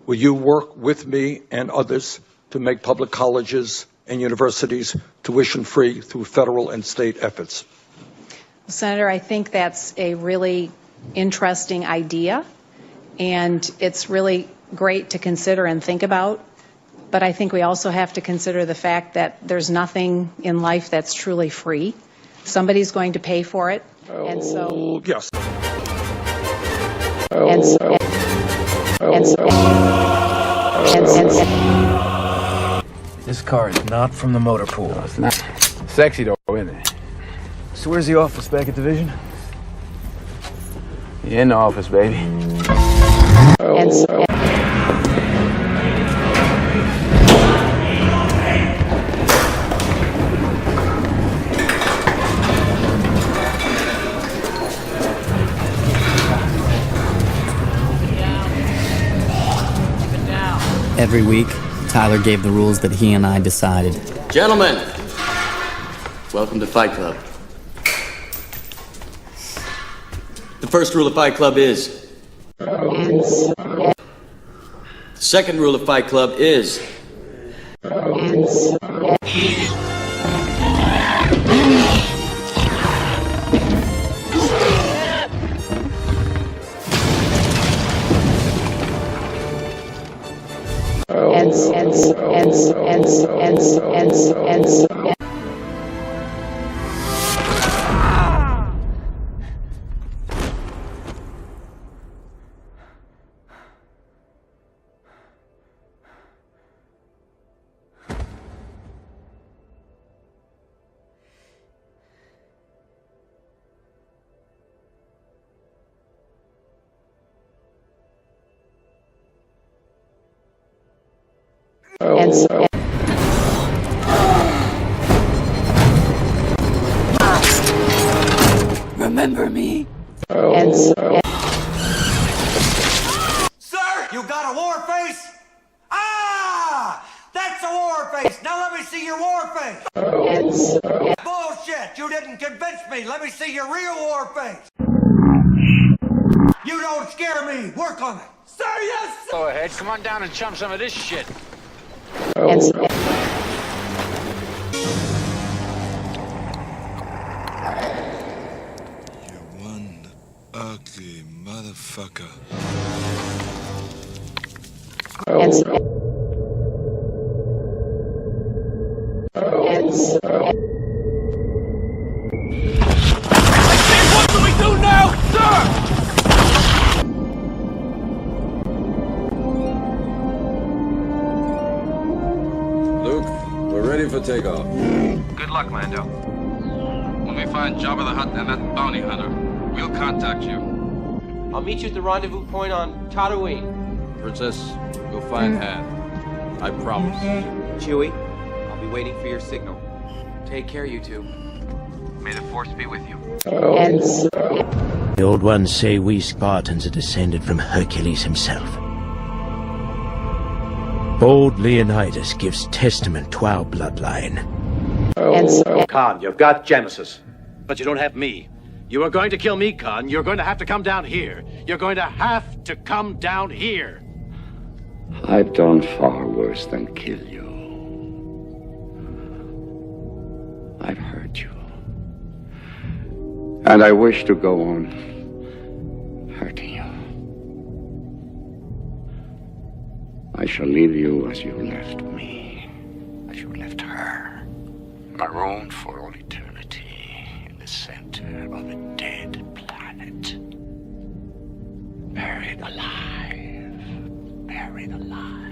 will you work with me and others to make public colleges and universities tuition-free through federal and state efforts? Senator, I think that's a really interesting idea, and it's really great to consider and think about. But I think we also have to consider the fact that there's nothing in life that's truly free. Somebody's going to pay for it, and so yes. This car is not from the motor pool. No, it's not. Sexy though, isn't it? So where's the office back at Division? In the office, baby. Every week, Tyler gave the rules that he and I decided. Gentlemen, welcome to Fight Club. The first rule of Fight Club is... The second rule of Fight Club is... Remember me? Sir, you got a war face? Ah! That's a war face! Now let me see your war face! Bullshit! You didn't convince me! Let me see your real war face! You don't scare me! Work on it! Sir, yes! Go ahead, come on down and chum some of this shit. One ugly motherfucker. What do we do now, sir? Luke, we're ready for takeoff. Good luck, Lando. When we find Jabba the Hutt and that bounty hunter, we'll contact you. I'll meet you at the rendezvous point on Tatooine. Princess, we'll find Han. I promise. Chewie, I'll be waiting for your signal. Take care, you two. May the Force be with you. The old ones say we Spartans are descended from Hercules himself. Bold Leonidas gives testament to our bloodline. Khan, you've got Genesis, but you don't have me. You are going to kill me, Khan. You're going to have to come down here. You're going to have to come down here. I've done far worse than kill you. I've hurt you. And I wish to go on hurting you. I shall leave you as you left me, as you left her, marooned for all eternity in the center of a dead planet. Buried alive. Buried alive.